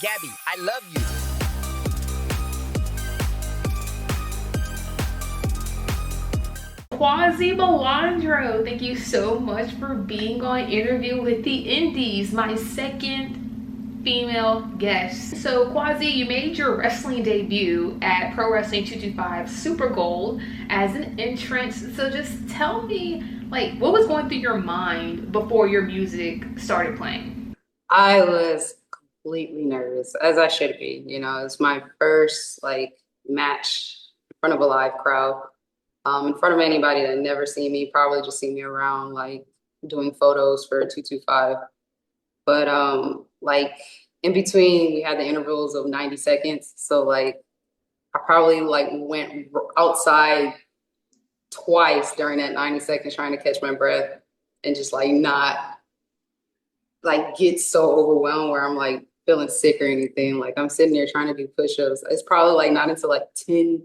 Gabby, I love you. Kuasi Malandro, thank you so much for being on Interview with the Indies, my second female guest. So, Quasi, you made your wrestling debut at Pro Wrestling 225 Super Gold as an entrance. So, just tell me, like, what was going through your mind before your music started playing? I was completely nervous, as I should be. It's my first match in front of a live crowd, in front of anybody that never seen me, probably just seen me around doing photos for 225. But in between, we had the intervals of 90 seconds. So I probably went outside twice during that 90 seconds trying to catch my breath and just not get so overwhelmed where I'm feeling sick or anything. I'm sitting there trying to do push-ups. It's probably not until 10,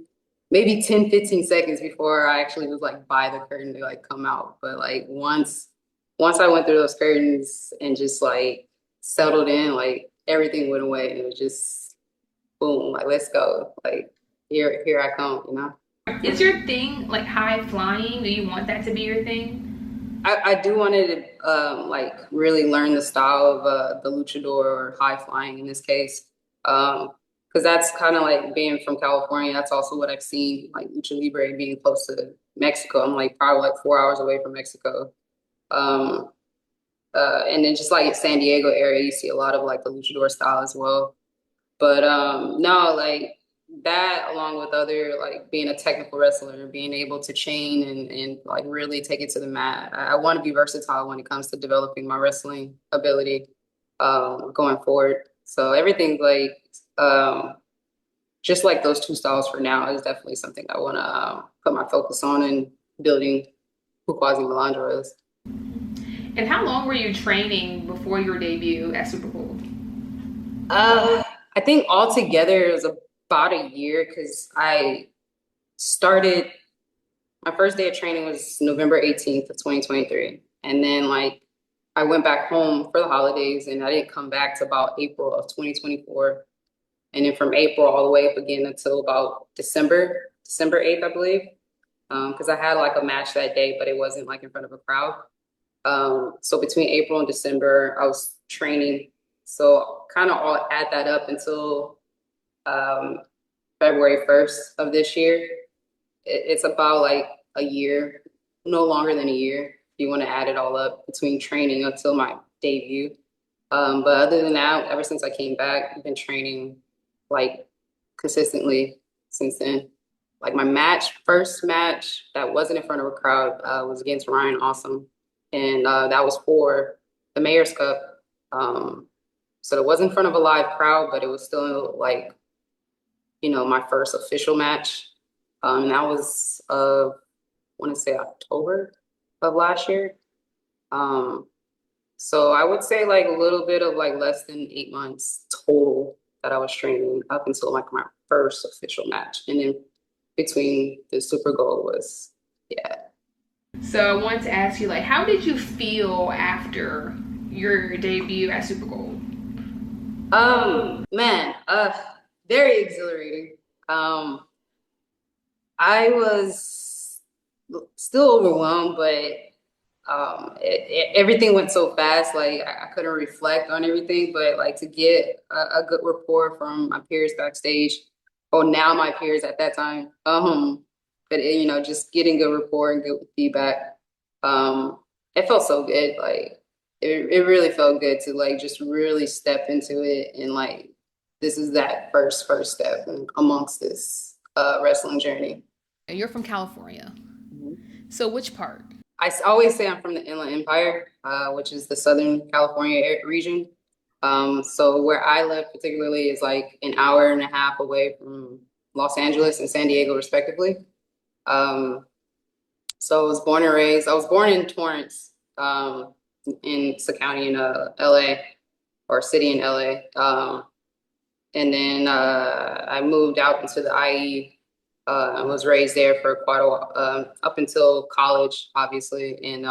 maybe 10, 15 seconds before I actually was by the curtain to come out. But once I went through those curtains and just settled in, everything went away and it was just boom, let's go. Here I come. Is your thing like high flying? Do you want that to be your thing? I do want to really learn the style of the luchador or high flying in this case. Because that's kind of being from California. That's also what I've seen, lucha libre being close to Mexico. I'm probably 4 hours away from Mexico. Um, and then just San Diego area, you see a lot of the luchador style as well. But no, that along with other being a technical wrestler, being able to chain and really take it to the mat. I want to be versatile when it comes to developing my wrestling ability going forward. So everything just those two styles for now is definitely something I want to put my focus on and building who Kuasi Malandro is. And how long were you training before your debut at Super Bowl? I think altogether it was about a year because I started my first day of training was November 18th of 2023. And then I went back home for the holidays and I didn't come back to about April of 2024. And then from April all the way up again until about December 8th, I believe. Because I had a match that day, but it wasn't in front of a crowd. So between April and December, I was training. So kind of all add that up until February 1st of this year. It's about a year, no longer than a year, if you want to add it all up between training until my debut. But other than that, ever since I came back, I've been training consistently since then. My first match that wasn't in front of a crowd was against Ryan Awesome. And that was for the Mayor's Cup. So it wasn't in front of a live crowd, but it was still my first official match. And that was, I want to say October of last year. So I would say a little bit of less than 8 months total that I was training up until my first official match. And then between the Super Bowl was, yeah. So I wanted to ask you, how did you feel after your debut at Super Bowl? Man, very exhilarating. I was still overwhelmed, but everything went so fast. I couldn't reflect on everything, but to get a good rapport from my peers backstage, or now my peers at that time. But just getting good rapport and good feedback. It felt so good. It really felt good to just really step into it and this is that first step amongst this wrestling journey. You're from California. Mhm. So which part? Always say I'm from the Inland Empire, which is the Southern California region. So where I live particularly is an hour and a half away from Los Angeles and San Diego, respectively. So I was born and raised. I was born in Torrance, in Sa County in LA, or city in LA. And then I moved out into the IE. I was raised there for quite a while, up until college, obviously. And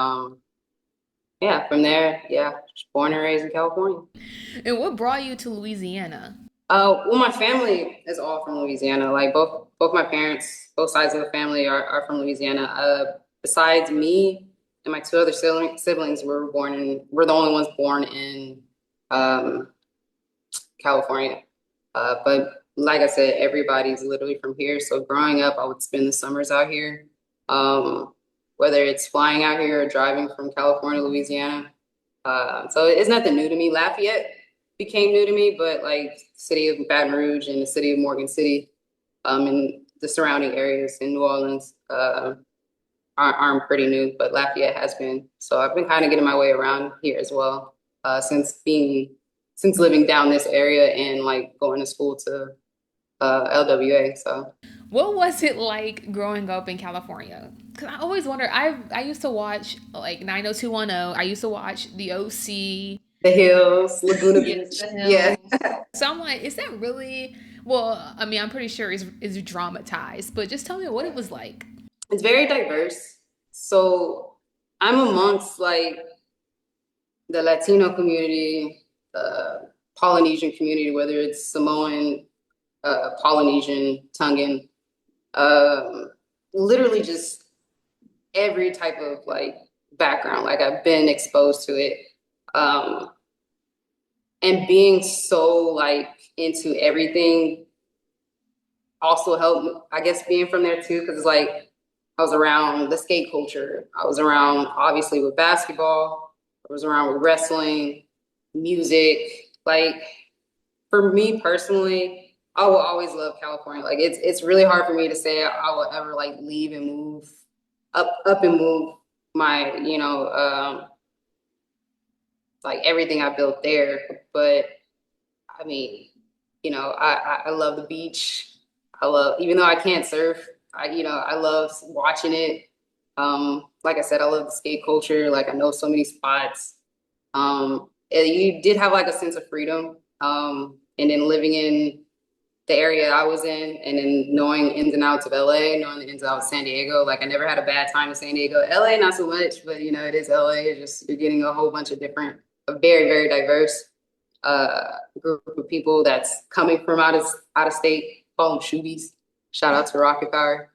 Yeah, from there, yeah, just born and raised in California. And what brought you to Louisiana? Well, my family is all from Louisiana. Like both my parents, both sides of the family are from Louisiana. Besides me and my two other siblings we're the only ones born in um, California. But like I said, everybody's literally from here. So growing up, I would spend the summers out here. Um, Whether it's flying out here or driving from California to Louisiana. So it's nothing new to me. Lafayette became new to me, but like the city of Baton Rouge and the city of Morgan City, and the surrounding areas in New Orleans, aren't pretty new, but Lafayette has been. So I've been kind of getting my way around here as well, since living down this area and like going to school to LWA. So What was it like growing up in California? Because I always wonder. I used to watch like 90210. I used to watch The OC. the hills, Laguna Yes, Beach, The yeah. Hills. So I'm like, is that really? Well, I mean, I'm pretty sure it's dramatized, but just tell me what it was like. It's very diverse. So I'm amongst like the Latino community, Polynesian community, whether it's Samoan, Polynesian, Tongan, um, literally just every type of like background. Like I've been exposed to it. Um, and being so like into everything also helped, I guess, being from there too, because it's like I was around the skate culture. I was around obviously with basketball. I was around with wrestling, music. Like for me personally, I will always love California. Like it's really hard for me to say I will ever like leave and move up and move my, like everything I built there. But I mean, I love the beach. I love, even though I can't surf, I love watching it. Like I said, I love the skate culture. Like I know so many spots. And you did have like a sense of freedom. And then living in the area I was in, and then knowing ins and outs of LA, knowing the ins and outs of San Diego. Like I never had a bad time in San Diego. LA, not so much, but it is LA. It's just you're getting a whole bunch of different, a very, very diverse group of people that's coming from out of state. Call them shoobies. Shout out to Rocket Power.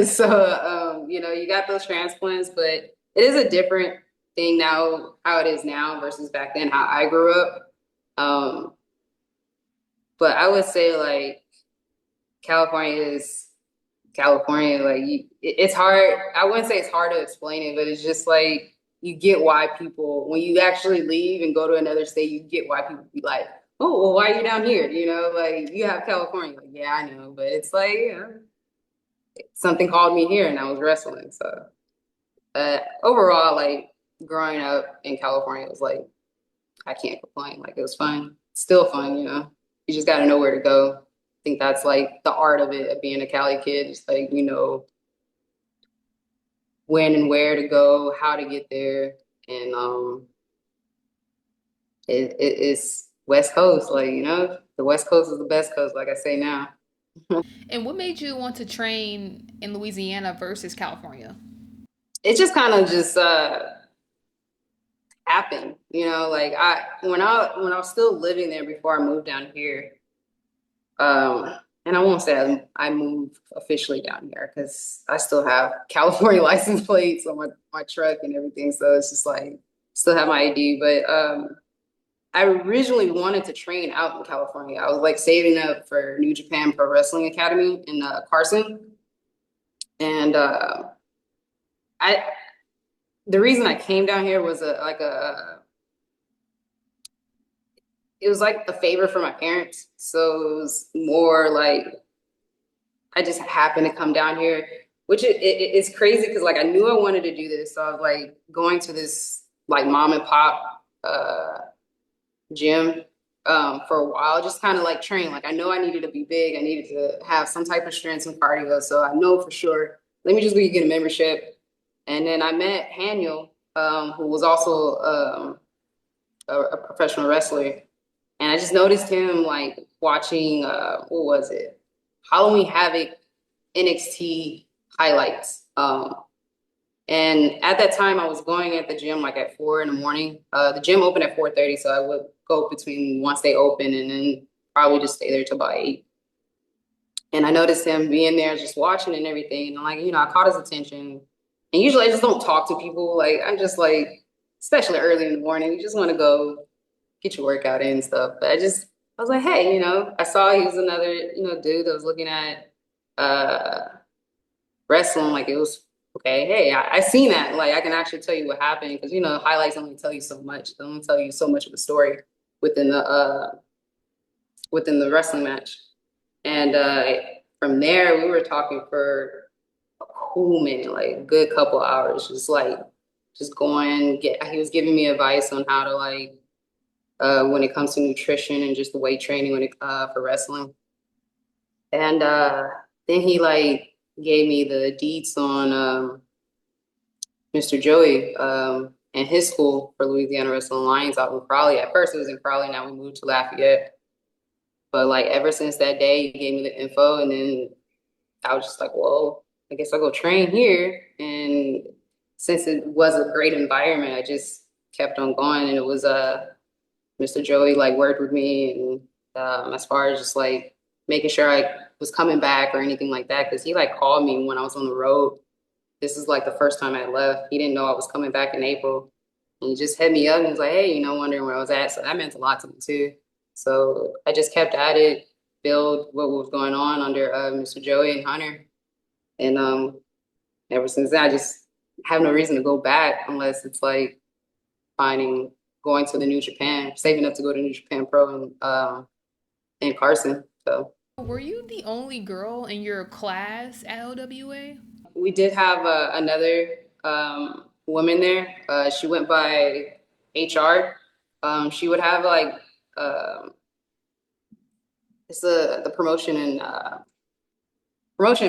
So you got those transplants, but it is a different thing now, how it is now versus back then, how I grew up. Um, but I would say like California is California. Like it's hard. I wouldn't say it's hard to explain it, but it's just like you get why people, when you actually leave and go to another state, you get why people be like, oh, well, why are you down here? Like you have California. Like, yeah, I know, but it's like, something called me here and I was wrestling. So, overall, like growing up in California was like, I can't complain. Like it was fun. Still fun. You just got to know where to go. I think that's like the art of it, of being a Cali kid. Just like, when and where to go, how to get there. And it's West Coast. Like, the West Coast is the best coast, like I say now. And what made you want to train in Louisiana versus California? It just kind of just happened, like when I was still living there before I moved down here. And I won't say I moved officially down here because I still have California license plates on my truck and everything. So it's just like still have my ID. But I originally wanted to train out in California. I was like saving up for New Japan Pro Wrestling Academy in Carson. And I the reason I came down here was it was like a favor for my parents. So it was more like I just happened to come down here, which it's crazy because like I knew I wanted to do this. So I was like going to this like mom and pop gym for a while, just kind of like train. Like I know I needed to be big. I needed to have some type of strength and cardio. So I know for sure, let me just go get a membership. And then I met Haniel, who was also a professional wrestler. And I just noticed him like watching, what was it? Halloween Havoc NXT highlights. And at that time, I was going at the gym like at 4 in the morning. The gym opened at 4:30, so I would go between once they open and then probably just stay there till about 8. And I noticed him being there, just watching and everything. And I'm like, I caught his attention. And usually I just don't talk to people. Like I'm just like, especially early in the morning, you just want to go get your workout in and stuff. But I was like, hey, I saw he was another, dude that was looking at uh wrestling. Like it was okay. Hey, I seen that. Like I can actually tell you what happened because highlights only tell you so much. They only tell you so much of the story within the wrestling match. And from there, we were talking for a cool minute, like a good couple hours, just going get. He was giving me advice on how to when it comes to nutrition and just the weight training for wrestling. And then he gave me the deets on Mr. Joey and his school for Louisiana Wrestling Alliance out in Crowley. At first, it was in Crowley. Now we moved to Lafayette. But ever since that day, he gave me the info, and then I was just like, well, I guess I'll go train here. And since it was a great environment, I just kept on going. And it was Mr. Joey worked with me and as far as just making sure I was coming back or anything like that, because he called me when I was on the road. This is the first time I left. He didn't know I was coming back in April. And he just hit me up and was like, hey, wondering where I was at. So that meant a lot to me too. So I just kept at it, build what was going on under Mr. Joey and Hunter. And ever since then, I just have no reason to go back unless it's finding going to the New Japan, saving up to go to New Japan Pro in Carson. So Were you the only girl in your class at LWA? we did have another woman there. She went by HR. She would have um it's the promotion in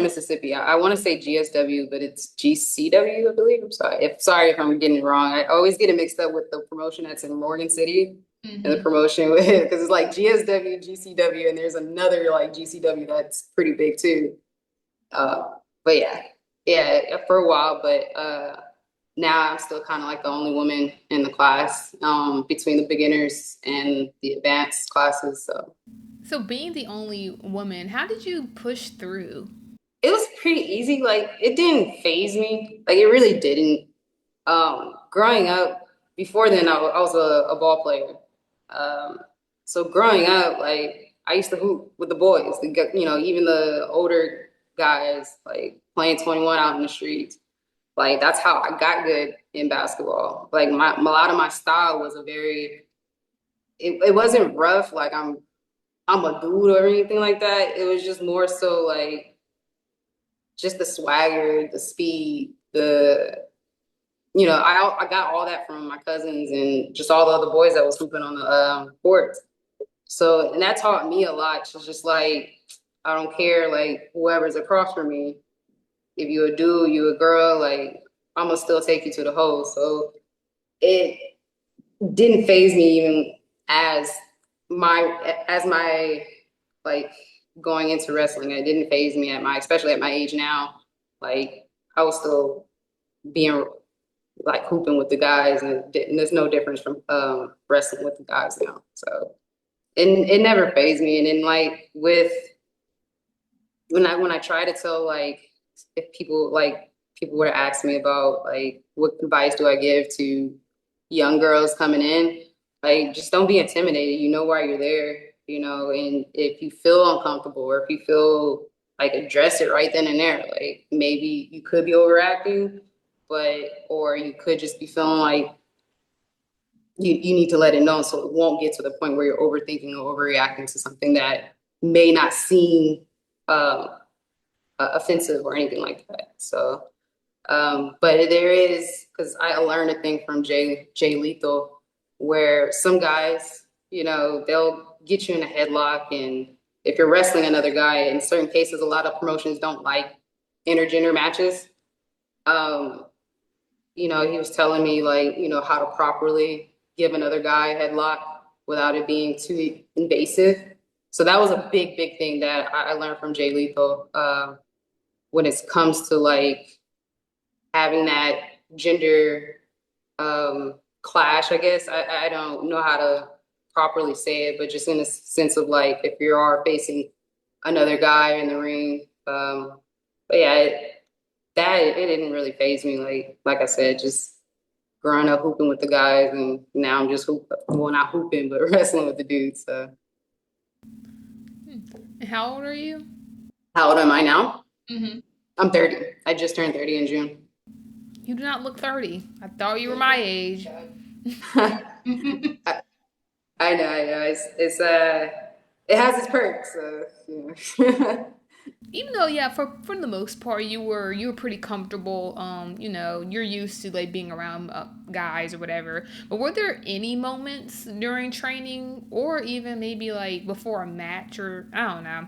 Mississippi. I want to say GSW, but it's GCW, I believe. I'm sorry if I'm getting it wrong. I always get it mixed up with the promotion that's in Morgan City and the promotion because it's GSW, GCW, and there's another GCW that's pretty big too. But yeah, for a while. But now I'm still kind of the only woman in the class between the beginners and the advanced classes. So being the only woman, how did you push through? It was pretty easy. It didn't phase me. It really didn't. Growing up, before then, I was a ball player. Um, so growing up, I used to hoop with the boys. Even the older guys, playing 21 out in the streets. That's how I got good in basketball. A lot of my style was it wasn't rough. I'm a dude or anything like that. It was just more so just the swagger, the speed, I got all that from my cousins and just all the other boys that was hooping on the courts. So, and that taught me a lot. It's just I don't care, whoever's across from me. If you a dude, you a girl, I'm gonna still take you to the hole. So it didn't phase me even as my like going into wrestling. It didn't phase me especially at my age now. I was still being hooping with the guys, and there's no difference from wrestling with the guys now. So it never phased me. And then with when I try to tell if people were to ask me about what advice do I give to young girls coming in, just don't be intimidated. You know why you're there, and if you feel uncomfortable or if you feel address it right then and there. Maybe you could be overacting, or you could just be feeling you need to let it know so it won't get to the point where you're overthinking or overreacting to something that may not seem offensive or anything like that. So, but there is, because I learned a thing from Jay Lethal, where some guys, they'll get you in a headlock, and if you're wrestling another guy, in certain cases, a lot of promotions don't like intergender matches. He was telling me how to properly give another guy a headlock without it being too invasive. So that was a big thing that I learned from Jay Lethal when it comes to having that gender clash, I guess. I don't know how to properly say it, but just in a sense of like if you are facing another guy in the ring. But yeah, it didn't really faze me. Like I said, just growing up hooping with the guys, and now I'm just well, not hooping, but wrestling with the dudes. So And how old are you? how old am I now? Hmm. I'm 30. I just turned 30 in June. You do not look 30. I thought you were my age. I, I know. It has its perks. So, yeah. Even though, yeah, for the most part, you were pretty comfortable. You're used to like being around guys or whatever. But were there any moments during training, or even maybe like before a match, or I don't know,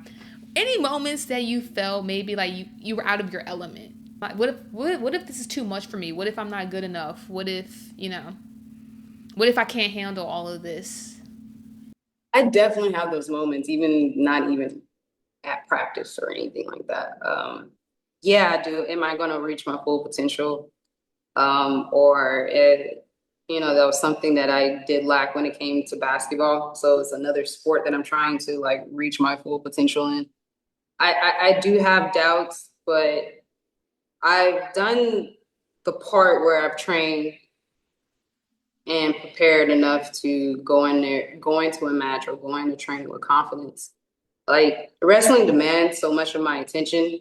any moments that you felt maybe like you were out of your element? Like, what if this is too much for me? What if I'm not good enough? What if I can't handle all of this? I definitely have those moments, even not even at practice or anything like that. Yeah, I do. Am I going to reach my full potential? That was something that I did lack when it came to basketball. So it's another sport that I'm trying to like reach my full potential in. I do have doubts, but I've done the part where I've trained and prepared enough to go in there, going to a match or going to training with confidence. Like wrestling demands so much of my attention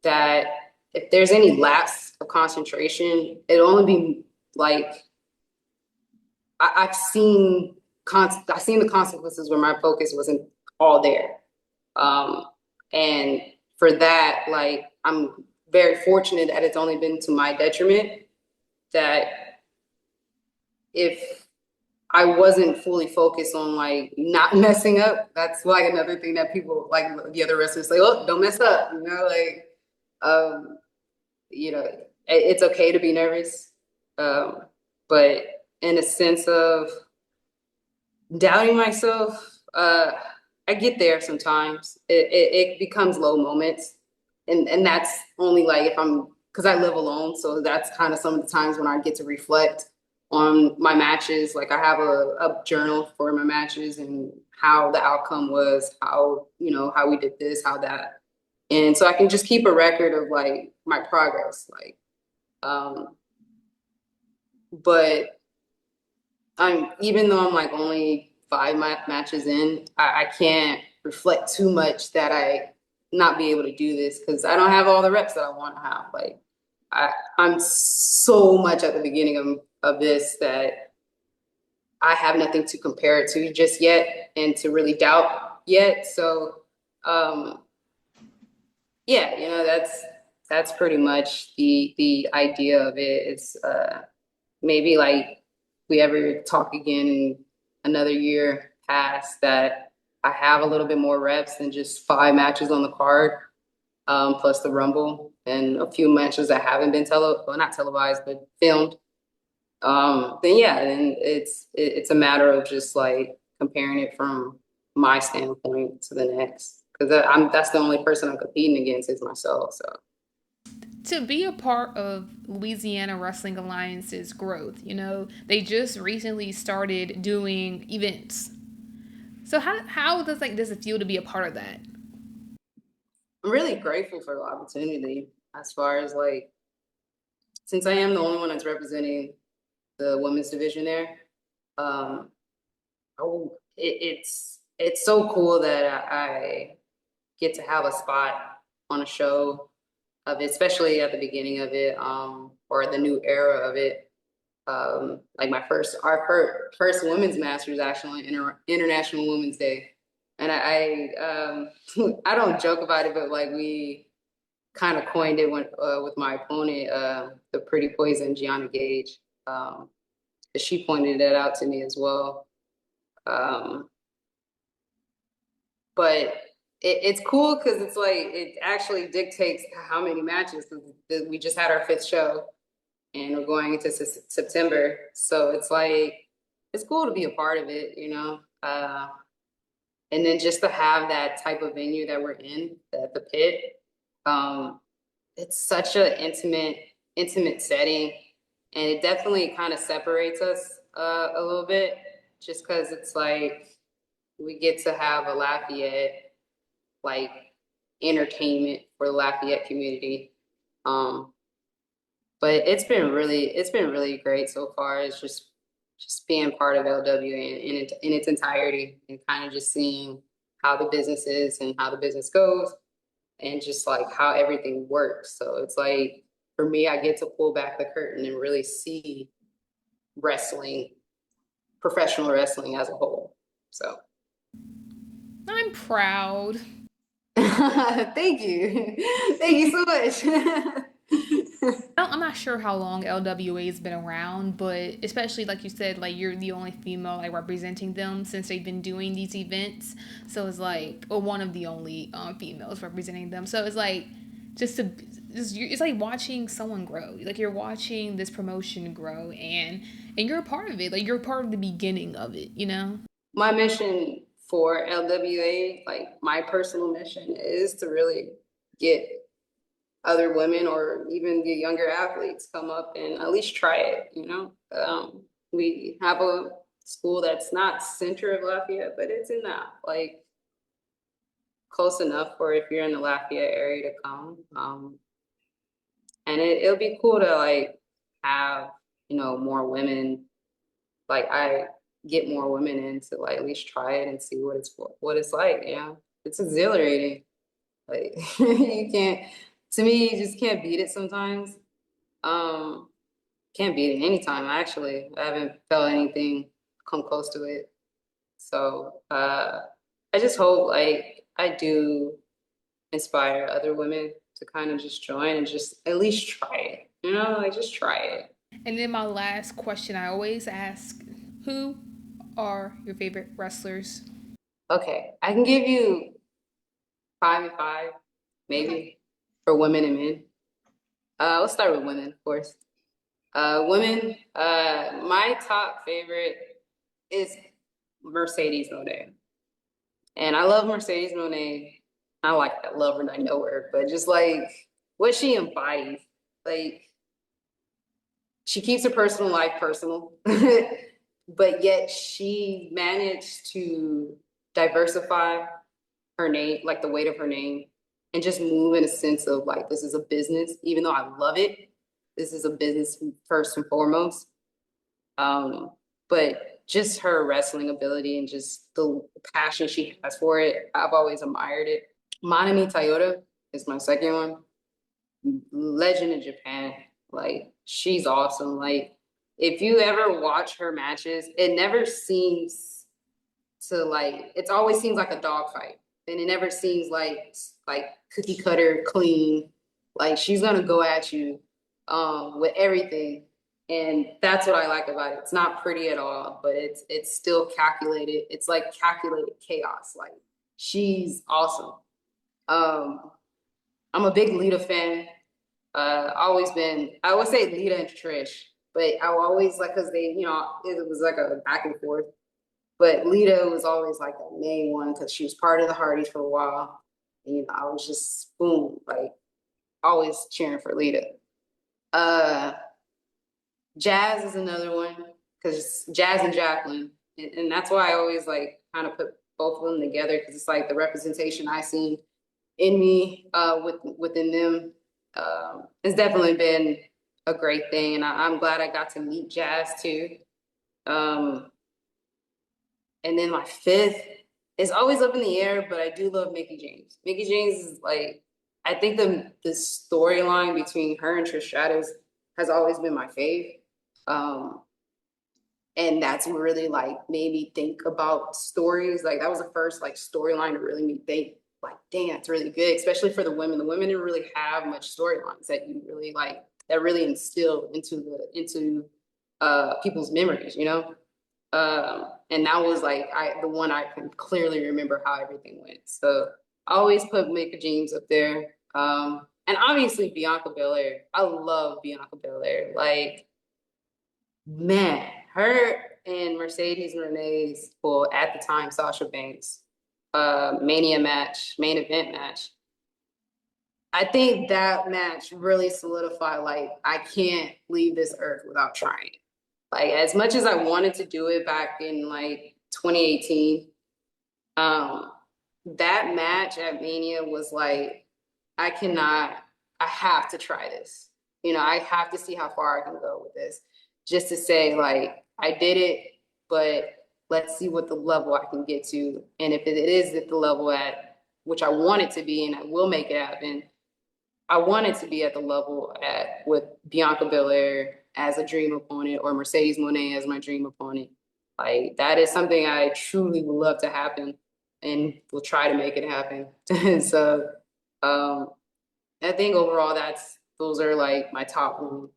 that if there's any lapse of concentration, it'll only be like I've seen I've seen the consequences where my focus wasn't all there. Um, and for that, like I'm very fortunate that it's only been to my detriment that if I wasn't fully focused on like not messing up, that's like another thing that people like the other wrestlers say, oh, don't mess up, um, it's okay to be nervous. But in a sense of doubting myself, I get there sometimes. It becomes low moments, and that's only like if I'm because I live alone, so that's kind of some of the times when I get to reflect on my matches. Like I have a journal for my matches and how the outcome was, how we did this, how that, and so I can just keep a record of like my progress, like. Um, but I'm even though I'm like only five matches in, I can't reflect too much that I not be able to do this because I don't have all the reps that I want to have. Like I'm so much at the beginning of this that I have nothing to compare it to just yet and to really doubt yet. So um yeah, that's pretty much the idea of it. It's maybe like we ever talk again in another year past that I have a little bit more reps than just five matches on the card, plus the Rumble and a few matches that haven't been not televised, but filmed. Then it's a matter of just like comparing it from my standpoint to the next. Because that's the only person I'm competing against is myself. So To be a part of Louisiana Wrestling Alliance's growth, they just recently started doing events. So how does it feel to be a part of that? I'm really grateful for the opportunity as far as like since I am the only one that's representing the women's division there. Um, it's so cool that I get to have a spot on a show of it, especially at the beginning of it, or the new era of it. Like our first women's masters actually on International Women's Day, and I don't joke about it, but like we kind of coined it with my opponent, the Pretty Poison Gianna Gage. She pointed that out to me as well. Um, but it's cool because it's like it actually dictates how many matches. We just had our fifth show, and we're going into September, so it's like it's cool to be a part of it. And then just to have that type of venue that we're in, the pit, it's such an intimate intimate setting, and it definitely kind of separates us a little bit, just because it's like we get to have a Lafayette like entertainment for the Lafayette community. Um, but it's been really great so far. It's just being part of LW in its entirety, and kind of just seeing how the business is and how the business goes, and just like how everything works. So it's like for me, I get to pull back the curtain and really see wrestling, professional wrestling as a whole. So I'm proud. thank you. Thank you so much. I'm not sure how long LWA has been around, but especially like you said, like you're the only female like representing them since they've been doing these events. So it's like, or one of the only females representing them. So it's like, just to, it's like watching someone grow. Like you're watching this promotion grow, and you're a part of it. Like you're part of the beginning of it. You know. My mission for LWA, like my personal mission, is to really get other women or even the younger athletes come up and at least try it, you know? We have a school that's not center of Lafayette, but it's in that like close enough for if you're in the Lafayette area to come. And it'll be cool to like have, you know, more women, like I get more women in to like at least try it and see what it's like, you know? It's exhilarating. Like you can't, to me, you just can't beat it sometimes. Um, can't beat it anytime, actually. I haven't felt anything come close to it. So I just hope like I do inspire other women to kind of just join and just at least try it. You know, like just try it. And then my last question I always ask: who are your favorite wrestlers? Okay, I can give you 5 and 5, maybe, for women and men. Let's start with women, of course. Women, my top favorite is Mercedes Monet. And I love Mercedes Monet. I like that, love her, I know her, but just like what she embodies, like she keeps her personal life personal, but yet she managed to diversify her name, like the weight of her name, and just move in a sense of like, this is a business, even though I love it, this is a business first and foremost. Um, but just her wrestling ability and just the passion she has for it, I've always admired it. Manami Toyota is my second one. Legend in Japan. Like, she's awesome. Like, if you ever watch her matches, it never seems to like, it always seems like a dogfight. And it never seems like cookie cutter clean. Like she's gonna go at you with everything. And that's what I like about it. It's not pretty at all, but it's still calculated. It's like calculated chaos. Like she's awesome. Um, I'm a big Lita fan. Always been. I would say Lita and Trish, but I always like because they, you know, it was like a back and forth. But Lita was always like the main one because she was part of the Hardys for a while. And, you know, I was just boom, like always cheering for Lita. Uh, Jazz is another one because Jazz and Jacqueline, and that's why I always like kind of put both of them together because it's like the representation I see in me within them has definitely been a great thing, and I'm glad I got to meet Jazz too. Um, and then my fifth is always up in the air, but I do love Mickey James. Mickey James is like I think the storyline between her and Trish Stratus has always been my fave. Um, and that's really like made me think about stories. Like that was the first like storyline to really make me think like, dang, that's really good, especially for the women. The women didn't really have much storylines that you really like that really instill into people's memories, you know? And that was like the one I can clearly remember how everything went. So I always put Micah James up there. And obviously Bianca Belair. I love Bianca Belair. Like, man, her and Mercedes Renee's, well, at the time, Sasha Banks, Mania match, main event match. I think that match really solidified like I can't leave this earth without trying. Like as much as I wanted to do it back in like 2018, um, that match at Mania was like, I cannot, I have to try this. You know, I have to see how far I can go with this. Just to say, like, I did it, but let's see what the level I can get to. And if it is at the level at which I want it to be, and I will make it happen, I wanted to be at the level at with Bianca Belair as a dream opponent or Mercedes Moné as my dream opponent. Like that is something I truly would love to happen and will try to make it happen. So um I think overall that's those are like my top one.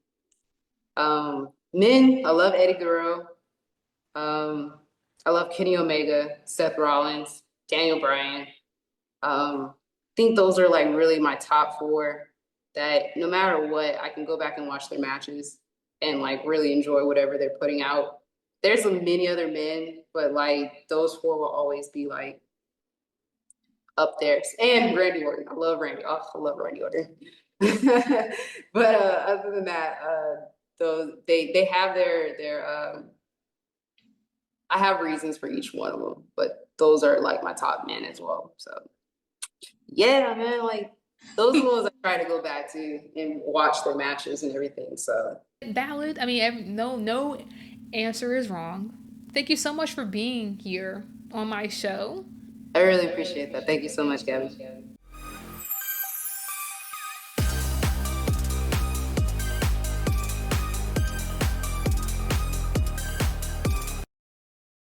Men, I love Eddie Guerrero. Um I love Kenny Omega, Seth Rollins, Daniel Bryan. I think those are like really my top four that no matter what, I can go back and watch their matches and like really enjoy whatever they're putting out. There's many other men, but like those four will always be like up there. And Randy Orton. I love Randy. Oh, I love Randy Orton. But other than that, those they have their I have reasons for each one of them, but those are like my top men as well. So yeah, man, like those are the ones I try to go back to and watch their matches and everything. So Valid. I mean, no answer is wrong. Thank you so much for being here on my show. I really appreciate that. Thank you so much, Gabby.